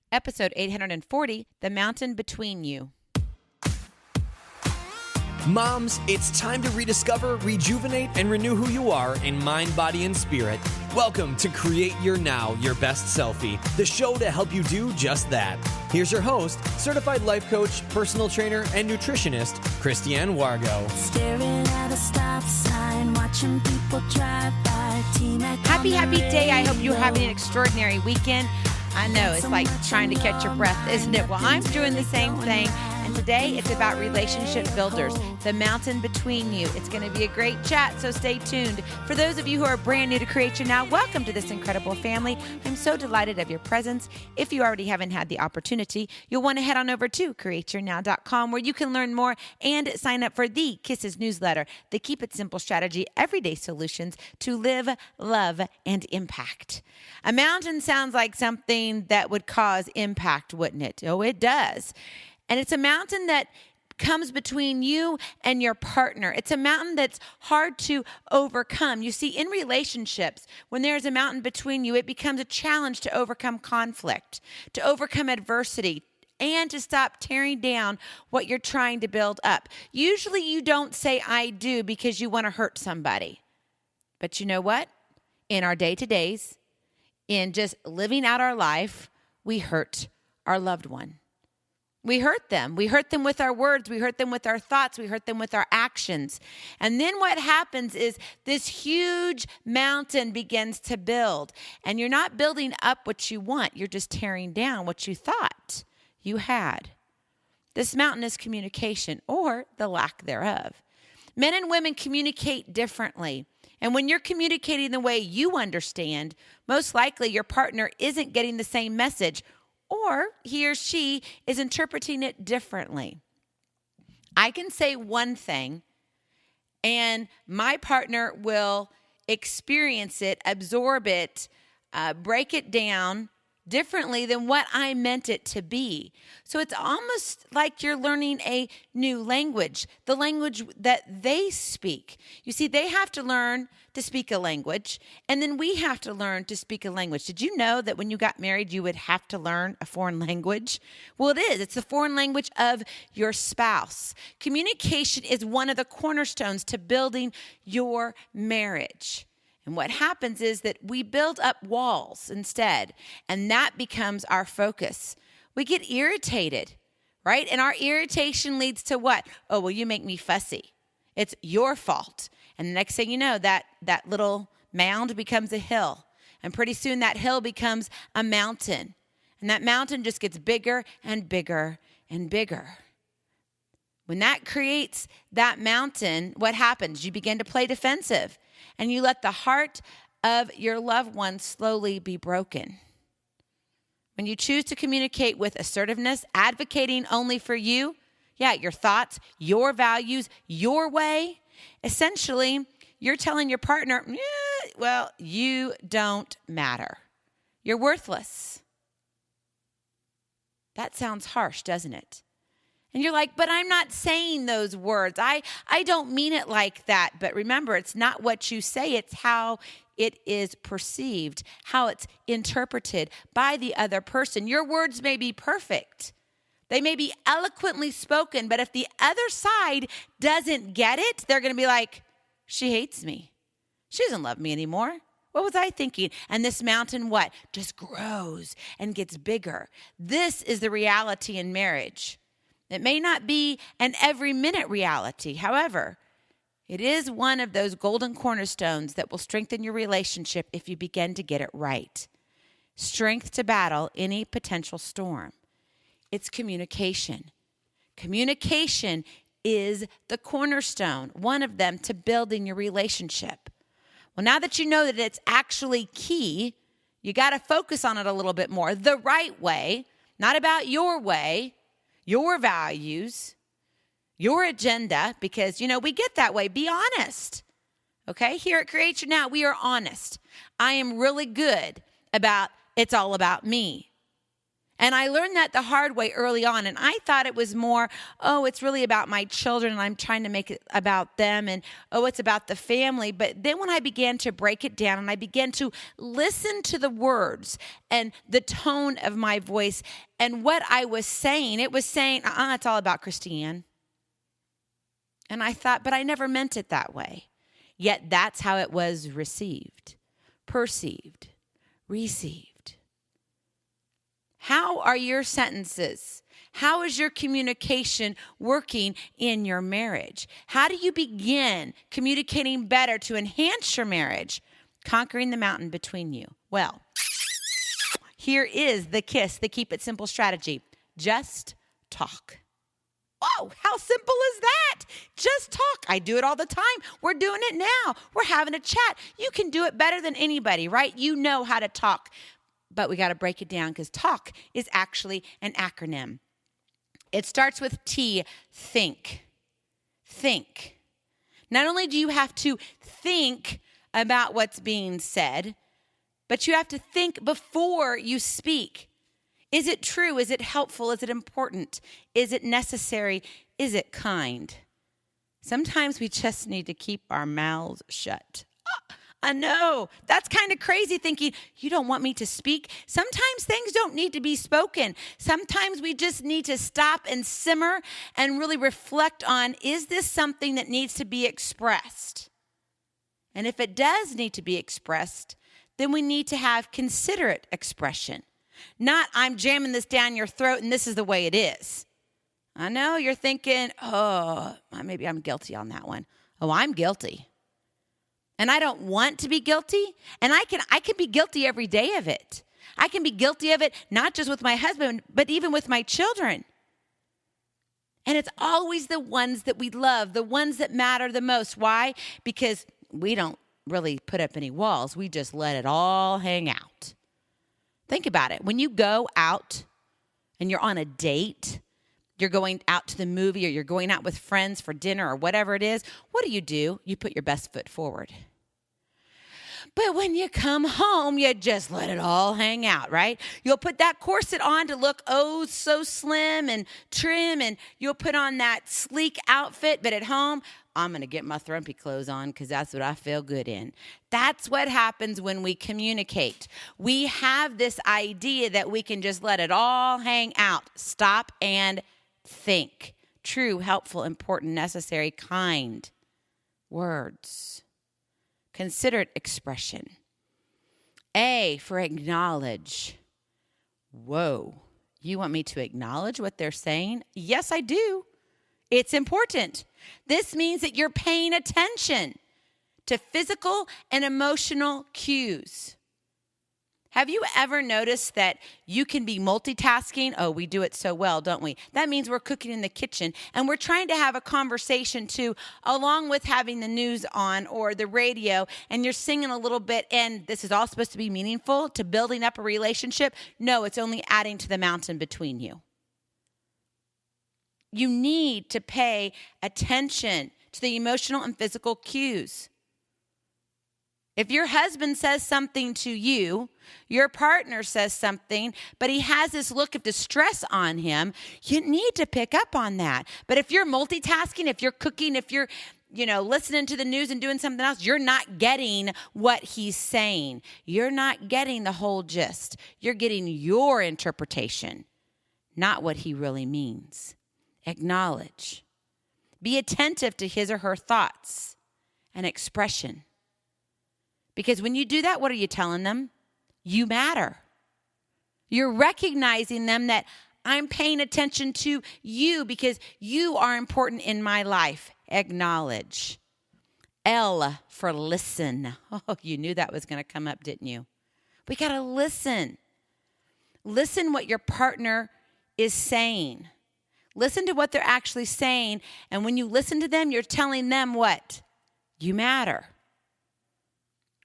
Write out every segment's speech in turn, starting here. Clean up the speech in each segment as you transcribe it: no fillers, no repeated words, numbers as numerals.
Episode 840, The Mountain Between You. Moms, it's time to rediscover, rejuvenate, and renew who you are in mind, body, and spirit. Welcome to Create Your Now, Your Best Selfie, the show to help you do just that. Here's your host, certified life coach, personal trainer, and nutritionist, Christiane Wargo. Staring at a stop sign, watching people drive by. Happy day. I hope you're having an extraordinary weekend. I know, it's like trying to catch your breath, isn't it? Well, I'm doing the same thing. And today it's about relationship builders, the mountain between you. It's going to be a great chat, so stay tuned. For those of you who are brand new to Create Your Now, welcome to this incredible family. I'm so delighted of your presence. If you already haven't had the opportunity, you'll want to head on over to createyournow.com where you can learn more and sign up for the Kisses newsletter, the Keep It Simple strategy, everyday solutions to live, love, and impact. A mountain sounds like something that would cause impact, wouldn't it? Oh, it does. And it's a mountain that comes between you and your partner. It's a mountain that's hard to overcome. You see, in relationships, when there's a mountain between you, it becomes a challenge to overcome conflict, to overcome adversity, and to stop tearing down what you're trying to build up. Usually you don't say I do because you want to hurt somebody. But you know what? In our day-to-days, in just living out our life, we hurt our loved one. We hurt them. We hurt them with our words. We hurt them with our thoughts. We hurt them with our actions. And then what happens is this huge mountain begins to build. And you're not building up what you want. You're just tearing down what you thought you had. This mountain is communication, or the lack thereof. Men and women communicate differently. And when you're communicating the way you understand, most likely your partner isn't getting the same message, or he or she is interpreting it differently. I can say one thing, and my partner will experience it, absorb it, break it down differently than what I meant it to be. So it's almost like you're learning a new language, the language that they speak. You see, they have to learn to speak a language, and then we have to learn to speak a language. Did you know that when you got married, you would have to learn a foreign language? Well, it is. It's the foreign language of your spouse. Communication is one of the cornerstones to building your marriage. And what happens is that we build up walls instead, and that becomes our focus. We get irritated, right? And our irritation leads to what? Oh, well, you make me fussy. It's your fault. And the next thing you know, that little mound becomes a hill. And pretty soon that hill becomes a mountain. And that mountain just gets bigger and bigger and bigger. When that creates that mountain, what happens? You begin to play defensive. And you let the heart of your loved one slowly be broken. When you choose to communicate with assertiveness, advocating only for you, your thoughts, your values, your way, essentially, you're telling your partner, well, you don't matter. You're worthless. That sounds harsh, doesn't it? And you're like, but I'm not saying those words. I don't mean it like that. But remember, it's not what you say. It's how it is perceived, how it's interpreted by the other person. Your words may be perfect. They may be eloquently spoken. But if the other side doesn't get it, they're going to be like, she hates me. She doesn't love me anymore. What was I thinking? And this mountain, what? Just grows and gets bigger. This is the reality in marriage. It may not be an every minute reality. However, it is one of those golden cornerstones that will strengthen your relationship if you begin to get it right. Strength to battle any potential storm. It's communication. Communication is the cornerstone, one of them, to building your relationship. Well, now that you know that it's actually key, you got to focus on it a little bit more, the right way, not about your way, your values, your agenda, because, we get that way. Be honest. Okay? Here at Create Your Now, we are honest. I am really good about it's all about me. And I learned that the hard way early on. And I thought it was more, oh, it's really about my children and I'm trying to make it about them. And, oh, it's about the family. But then when I began to break it down and I began to listen to the words and the tone of my voice and what I was saying, it was saying, it's all about Christiane. And I thought, but I never meant it that way. Yet that's how it was received, perceived, received. How are your sentences? How is your communication working in your marriage? How do you begin communicating better to enhance your marriage, conquering the mountain between you? Well, here is the keep it simple strategy. Just talk. Oh, how simple is that? Just talk. I do it all the time. We're doing it now. We're having a chat. You can do it better than anybody, right? You know how to talk. But we got to break it down because talk is actually an acronym. It starts with T, think. Think. Not only do you have to think about what's being said, but you have to think before you speak. Is it true? Is it helpful? Is it important? Is it necessary? Is it kind? Sometimes we just need to keep our mouths shut. I know. That's kind of crazy thinking, you don't want me to speak. Sometimes things don't need to be spoken. Sometimes we just need to stop and simmer and really reflect on, is this something that needs to be expressed? And if it does need to be expressed, then we need to have considerate expression. Not, I'm jamming this down your throat and this is the way it is. I know you're thinking, maybe I'm guilty on that one. Oh, I'm guilty. And I don't want to be guilty. And I can be guilty every day of it. I can be guilty of it, not just with my husband, but even with my children. And it's always the ones that we love, the ones that matter the most. Why? Because we don't really put up any walls. We just let it all hang out. Think about it. When you go out and you're on a date, you're going out to the movie or you're going out with friends for dinner or whatever it is, what do? You put your best foot forward. But when you come home, you just let it all hang out, right? You'll put that corset on to look, so slim and trim, and you'll put on that sleek outfit, but at home, I'm going to get my thrumpy clothes on because that's what I feel good in. That's what happens when we communicate. We have this idea that we can just let it all hang out. Stop and think. True, helpful, important, necessary, kind words. Considerate expression. A for acknowledge. Whoa, you want me to acknowledge what they're saying? Yes, I do. It's important. This means that you're paying attention to physical and emotional cues. Have you ever noticed that you can be multitasking? Oh, we do it so well, don't we? That means we're cooking in the kitchen and we're trying to have a conversation too, along with having the news on or the radio, and you're singing a little bit, and this is all supposed to be meaningful to building up a relationship. No, it's only adding to the mountain between you. You need to pay attention to the emotional and physical cues. If your husband says something to you, your partner says something, but he has this look of distress on him, you need to pick up on that. But if you're multitasking, if you're cooking, if you're, listening to the news and doing something else, you're not getting what he's saying. You're not getting the whole gist. You're getting your interpretation, not what he really means. Acknowledge. Be attentive to his or her thoughts and expression. Because when you do that, what are you telling them? You matter. You're recognizing them that I'm paying attention to you because you are important in my life. Acknowledge. L for listen. Oh, you knew that was going to come up, didn't you? We got to listen. Listen what your partner is saying. Listen to what they're actually saying. And when you listen to them, you're telling them what? You matter.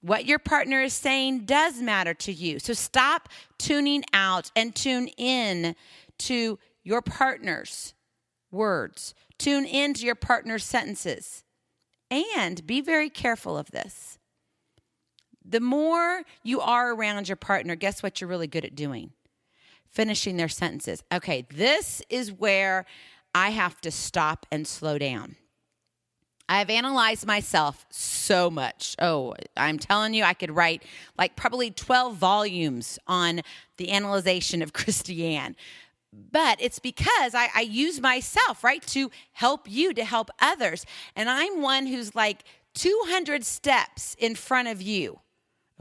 What your partner is saying does matter to you. So stop tuning out and tune in to your partner's words. Tune in to your partner's sentences. And be very careful of this. The more you are around your partner, guess what you're really good at doing? finishing their sentences. Okay, this is where I have to stop and slow down. I've analyzed myself so much. Oh, I'm telling you, I could write like probably 12 volumes on the analyzation of Christiane. But it's because I use myself, right, to help you, to help others. And I'm one who's like 200 steps in front of you,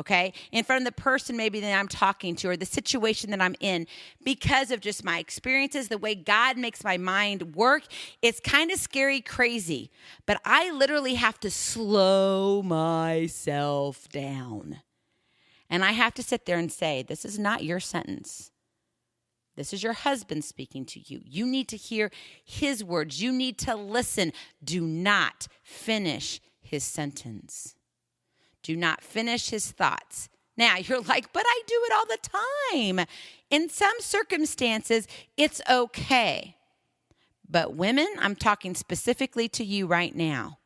okay, in front of the person maybe that I'm talking to or the situation that I'm in because of just my experiences, the way God makes my mind work. It's kind of scary, crazy, but I literally have to slow myself down. And I have to sit there and say, this is not your sentence. This is your husband speaking to you. You need to hear his words. You need to listen. Do not finish his sentence. Do not finish his thoughts. Now, you're like, but I do it all the time. In some circumstances, it's okay. But women, I'm talking specifically to you right now.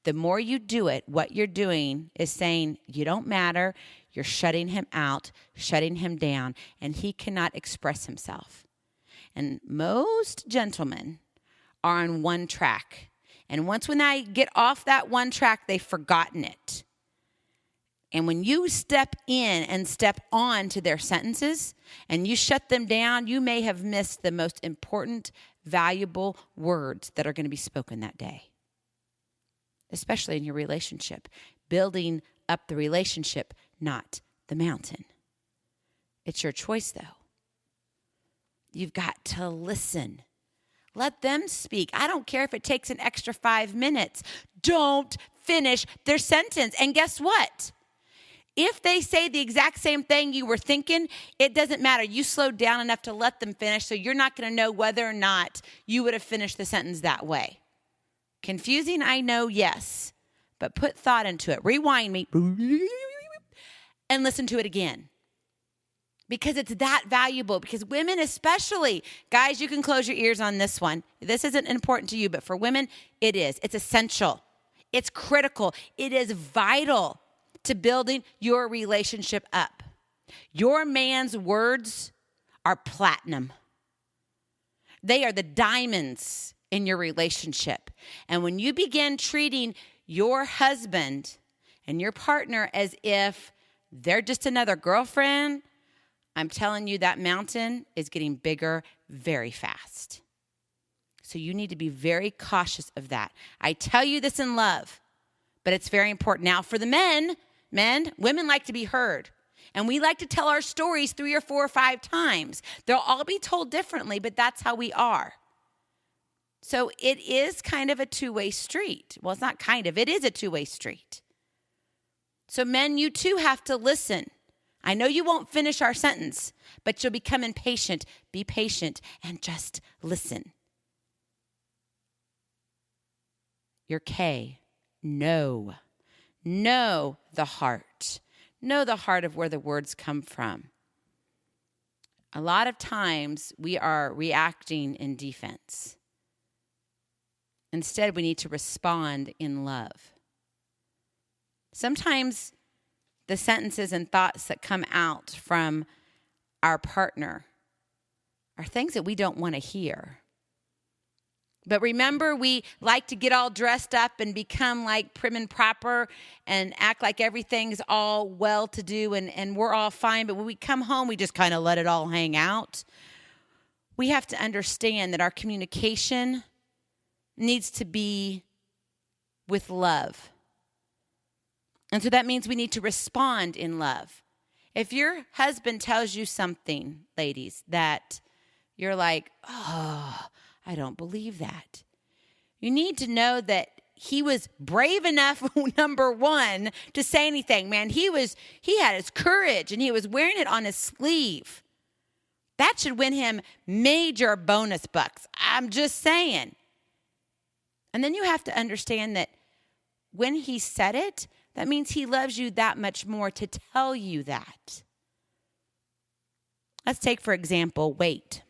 The more you do it, what you're doing is saying, you don't matter. You're shutting him out, shutting him down, and he cannot express himself. And most gentlemen are on one track. And once when I get off that one track, they've forgotten it. And when you step in and step on to their sentences and you shut them down, you may have missed the most important, valuable words that are going to be spoken that day, especially in your relationship, building up the relationship, not the mountain. It's your choice, though. You've got to listen. Let them speak. I don't care if it takes an extra 5 minutes. Don't finish their sentence. And guess what? If they say the exact same thing you were thinking, it doesn't matter. You slowed down enough to let them finish, so you're not going to know whether or not you would have finished the sentence that way. Confusing, I know, yes. But put thought into it. Rewind me and listen to it again. Because it's that valuable. Because women especially, guys, you can close your ears on this one. This isn't important to you, but for women, it is. It's essential. It's critical. It is vital to building your relationship up. Your man's words are platinum. They are the diamonds in your relationship. And when you begin treating your husband and your partner as if they're just another girlfriend, I'm telling you that mountain is getting bigger very fast. So you need to be very cautious of that. I tell you this in love, but it's very important. Now for the men, women like to be heard. And we like to tell our stories 3 or 4 or 5 times. They'll all be told differently, but that's how we are. So it is kind of a two-way street. Well, it's not kind of. It is a two-way street. So men, you too have to listen. I know you won't finish our sentence, but you'll become impatient. Be patient and just listen. Your K, know. Know the heart. Know the heart of where the words come from. A lot of times we are reacting in defense. Instead, we need to respond in love. Sometimes the sentences and thoughts that come out from our partner are things that we don't want to hear. But remember, we like to get all dressed up and become like prim and proper and act like everything's all well-to-do and we're all fine. But when we come home, we just kind of let it all hang out. We have to understand that our communication needs to be with love. And so that means we need to respond in love. If your husband tells you something, ladies, that you're like, oh, I don't believe that. You need to know that he was brave enough, number one, to say anything. Man, he had his courage and he was wearing it on his sleeve. That should win him major bonus bucks. I'm just saying. And then you have to understand that when he said it, that means he loves you that much more to tell you that. Let's take, for example, weight.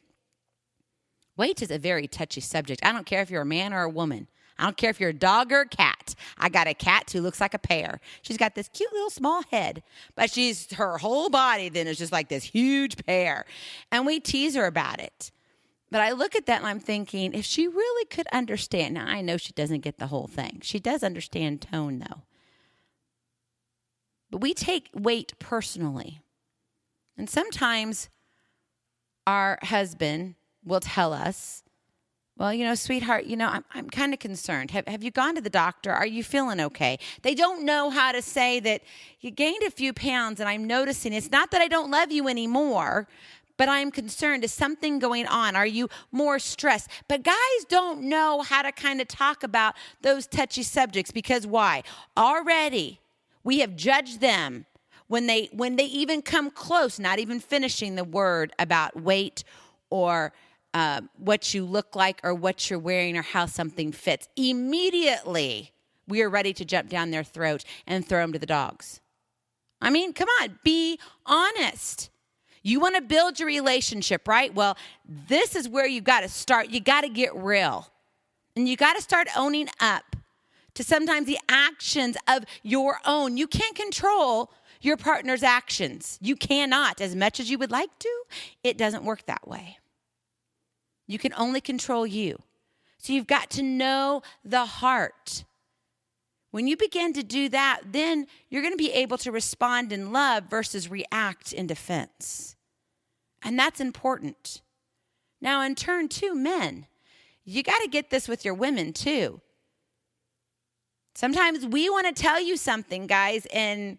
Weight is a very touchy subject. I don't care if you're a man or a woman. I don't care if you're a dog or a cat. cat. I got a cat who looks like a pear. She's got this cute little small head, but her whole body then is just like this huge pear. And we tease her about it. But I look at that and I'm thinking, if she really could understand, now I know she doesn't get the whole thing. She does understand tone though. But we take weight personally. And sometimes our husband will tell us, well, sweetheart, I'm kind of concerned. Have you gone to the doctor? Are you feeling okay? They don't know how to say that you gained a few pounds and I'm noticing it's not that I don't love you anymore, but I'm concerned. Is something going on? Are you more stressed? But guys don't know how to kind of talk about those touchy subjects because why? Already we have judged them when they even come close, not even finishing the word about weight or what you look like or what you're wearing or how something fits. Immediately, we are ready to jump down their throat and throw them to the dogs. I mean, come on, be honest. You want to build your relationship, right? Well, this is where you got to start. You got to get real. And you got to start owning up to sometimes the actions of your own. You can't control your partner's actions. You cannot. As much as you would like to, it doesn't work that way. You can only control you. So you've got to know the heart. When you begin to do that, then you're going to be able to respond in love versus react in defense. And that's important. Now, in turn, too, men, you got to get this with your women, too. Sometimes we want to tell you something, guys, and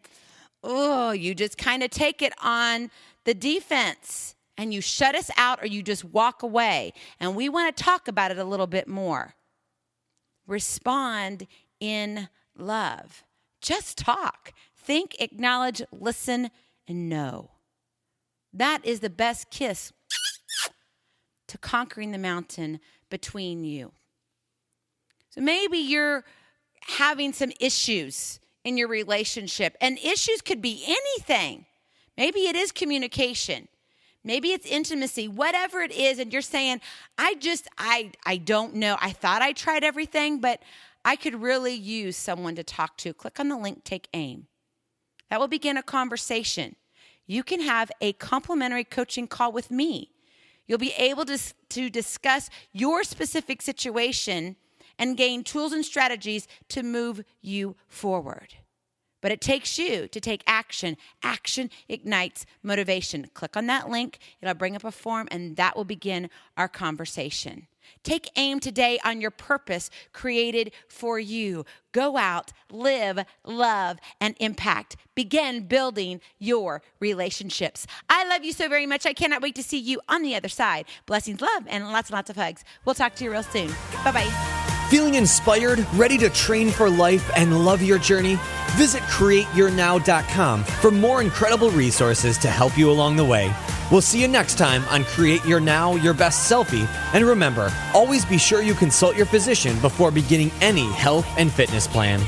you just kind of take it on the defense. And you shut us out or you just walk away. And we want to talk about it a little bit more. Respond in love. Just talk. Think, acknowledge, listen, and know. That is the best kiss to conquering the mountain between you. So maybe you're having some issues in your relationship. And issues could be anything. Maybe it is communication. Maybe it's intimacy, whatever it is, and you're saying, I don't know. I thought I tried everything, but I could really use someone to talk to. Click on the link, take aim. That will begin a conversation. You can have a complimentary coaching call with me. You'll be able to discuss your specific situation and gain tools and strategies to move you forward. But it takes you to take action. Action ignites motivation. Click on that link. It'll bring up a form, and that will begin our conversation. Take aim today on your purpose created for you. Go out, live, love, and impact. Begin building your relationships. I love you so very much. I cannot wait to see you on the other side. Blessings, love, and lots of hugs. We'll talk to you real soon. Bye-bye. Feeling inspired, ready to train for life and love your journey? Visit createyournow.com for more incredible resources to help you along the way. We'll see you next time on Create Your Now, Your Best Selfie. And remember, always be sure you consult your physician before beginning any health and fitness plan.